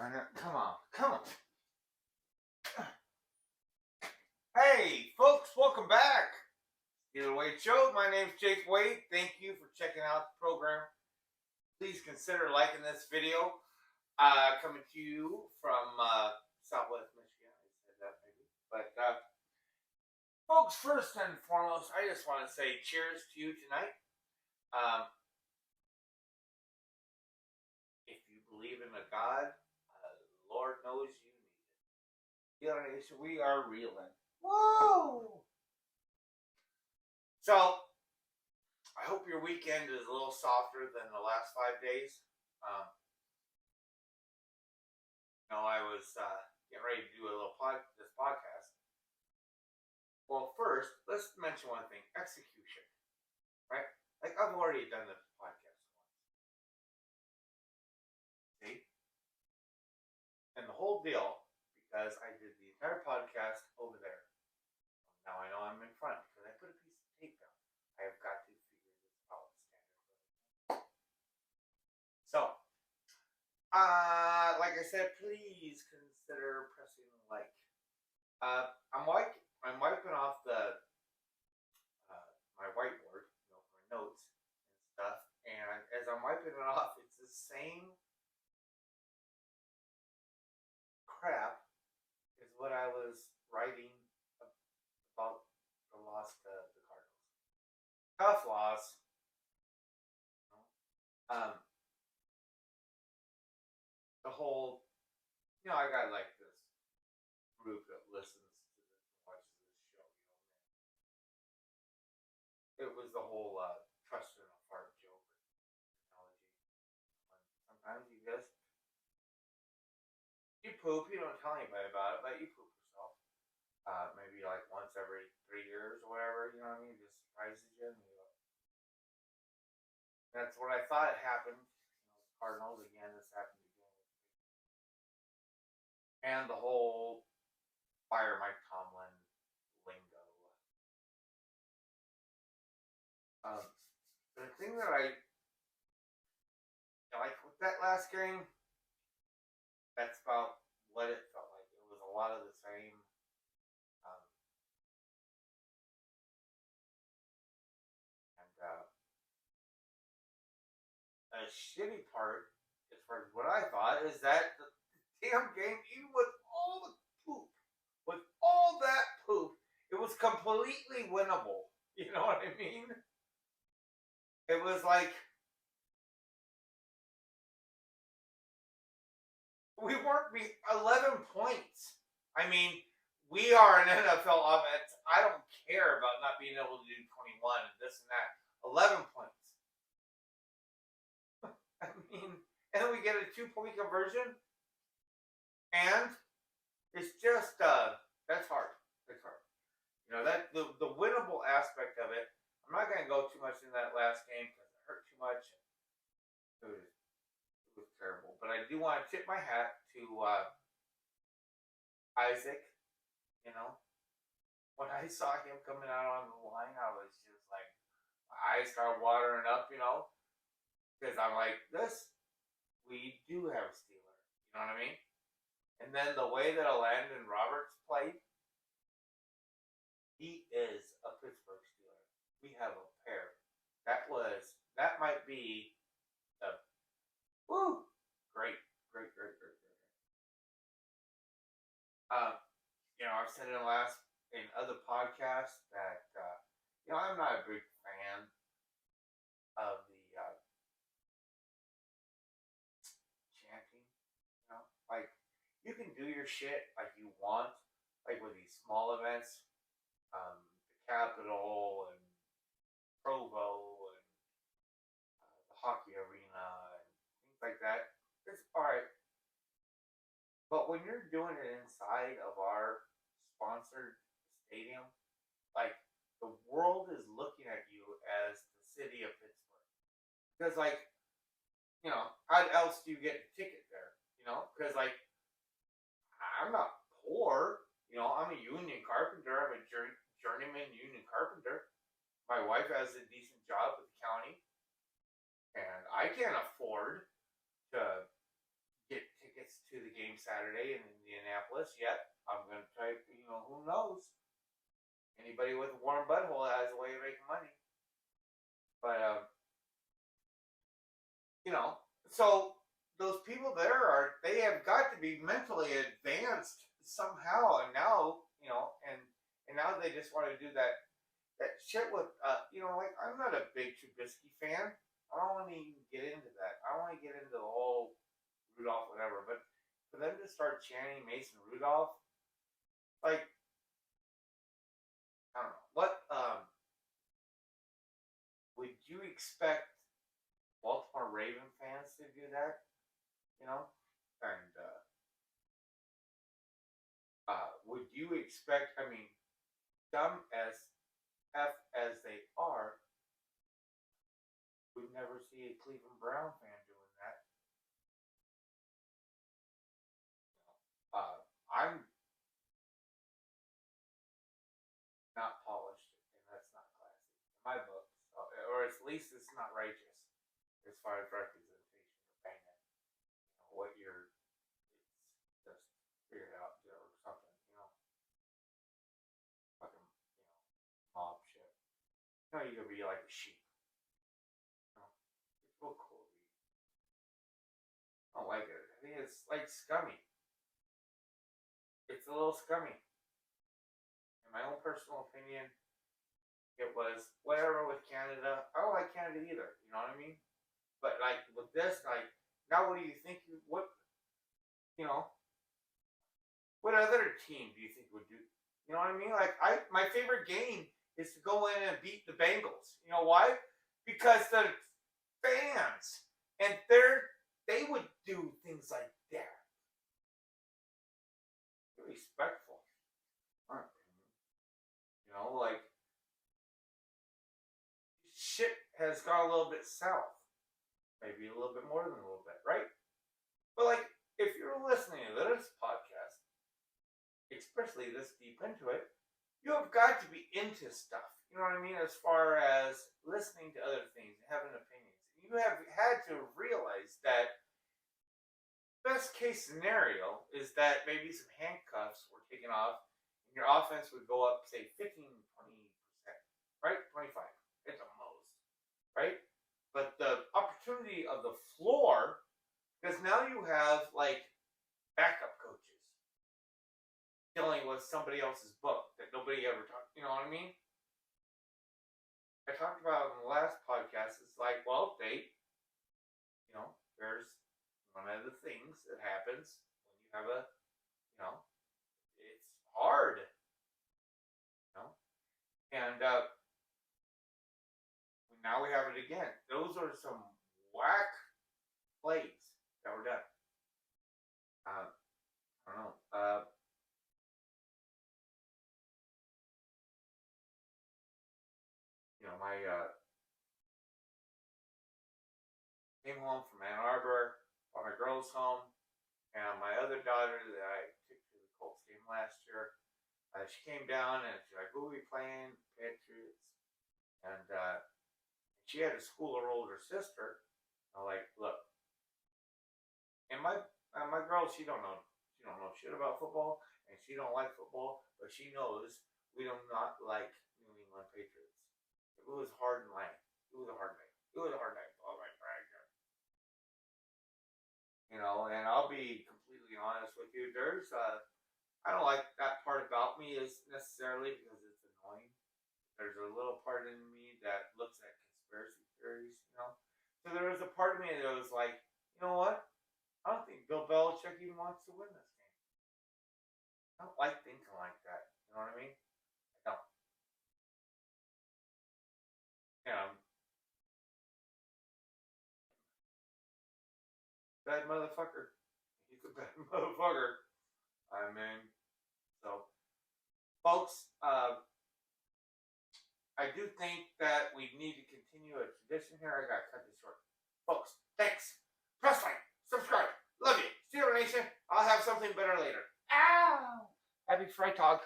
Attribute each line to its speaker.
Speaker 1: Darn it. Come on. Hey, folks, welcome back. SteelerWadeShow. My name's Jake Wade. Thank you for checking out the program. Please consider liking this video. Coming to you from Southwest Michigan. I said that maybe. But, folks, first and foremost, I just want to say cheers to you tonight. If you believe in a God, Lord knows you need it. Steeler Nation, we are reeling. Whoa! So, I hope your weekend is a little softer than the last 5 days. I was getting ready to do a little this podcast. Well, first, let's mention one thing: execution. Right? Like, I've already done this podcast once. See? And the whole deal, because I did the entire podcast over there. Now I know I'm in front because I put a piece of tape down. I have got to figure this out. So, like I said, please consider pressing like. I'm wiping off the my whiteboard, for my notes and stuff. And as I'm wiping it off, it's the same crap is what I was writing about the loss to the Cardinals. Tough loss. The whole, I got like this group that listens to this and watches this show, It was the whole trust in a fart joke analogy. Sometimes you poop, you don't tell anybody about it, but you poop yourself. Maybe like once every 3 years or whatever, you know what I mean? It just surprises you. That's what I thought happened. Cardinals again, this happened again. And the whole fire Mike Tomlin lingo. The thing that I like with that last game, that's about what it felt like. It was a lot of the same. A shitty part, as far as what I thought, is that the damn game, even with all the poop, with all that poop, it was completely winnable. You know what I mean? It was like we weren't 11 points. I mean, we are an NFL offense. I don't care about not being able to do 21 and this and that. 11 points. I mean, and then we get a 2-point conversion, and it's just that's hard. That's hard. That the winnable aspect of it. I'm not going to go too much in that last game because it hurt too much. It was terrible. But I do want to tip my hat to Isaac. When I saw him coming out on the line, I was just like, my eyes started watering up. Because I'm like, we do have a Steeler. You know what I mean? And then the way that Landon Roberts played, he is a Pittsburgh Steeler. We have a pair. That might be the great. I've said in other podcasts that I'm not a big fan of the chanting. Like, you can do your shit like you want, like with these small events, the Capitol and Provo and the hockey arena and things like that. It's alright. But when you're doing it inside of our sponsored stadium, like, the world is looking at you as the city of Pittsburgh. Because, how else do you get a ticket there? Because, I'm not poor. I'm a union carpenter. I'm a journeyman union carpenter. My wife has a decent job with the county. And I can't afford to get tickets to the game Saturday in Indianapolis yet. I'm going to try, who knows? Anybody with a warm butthole has a way of making money. But, so those people there they have got to be mentally advanced somehow. And now, and now they just want to do that shit with, like, I'm not a big Trubisky fan. I don't want to even get into that. I don't want to get into the whole Rudolph, whatever. But for them to start chanting Mason Rudolph, like, I don't know. What would you expect Baltimore Raven fans to do that? And would you expect? I mean, dumb as F as they are, we'd never see a Cleveland Brown fan doing that. I'm not polished, and that's not classy in my book, or at least it's not righteous as far as representation or banging. What you're, it's just figured out or something, fucking, mob shit. You could be like a sheep. It's real cool. I don't like it. I think it's like scummy. It's a little scummy. In my own personal opinion, it was whatever with Canada. I don't like Canada either. You know what I mean? But like with this, like now, what do you think? What other team do you think would do? You know what I mean? Like my favorite game is to go in and beat the Bengals. You know why? Because the fans and they would do things like that. They're respectful, aren't they? Like shit has gone a little bit south. Maybe a little bit more than a little bit, right? But like, if you're listening to this podcast, especially this deep into it, you have got to be into stuff. You know what I mean? As far as listening to other things and having opinions. You have had to realize that best case scenario is that maybe some handcuffs were taken off and your offense would go up, say, 15, 20%, right? 25 at the most, right? But the opportunity of the floor, because now you have, like, backup coaches dealing with somebody else's book that nobody ever talked, you know what I mean? I talked about in the last podcast, it's like, well, there's one of the things that happens when you have it's hard, and now we have it again. Those are some whack plays that were done. I don't know. My came home from Ann Arbor, brought my girls home, and my other daughter that I took to the Colts game last year, she came down and she's like, "Who are we playing? Patriots." And she had to school her older sister. I'm like, "Look," and my girl, she don't know shit about football, and she don't like football, but she knows we do not like New England Patriots. It was hard night. It was a hard night. All right, and I'll be completely honest with you. There's I don't like that part about me is necessarily because it's annoying. There's a little part in me that looks at conspiracy theories, So there was a part of me that was like, you know what? I don't think Bill Belichick even wants to win this game. I don't like thinking like that. You know what I mean? I don't. Bad motherfucker. He's a bad motherfucker. I mean, so, folks, I do think that we need to continue a tradition here. I gotta cut this short. Folks, thanks. Press like, subscribe. Love you. Steeler Nation. I'll have something better later. Ow! Happy Fry Talk.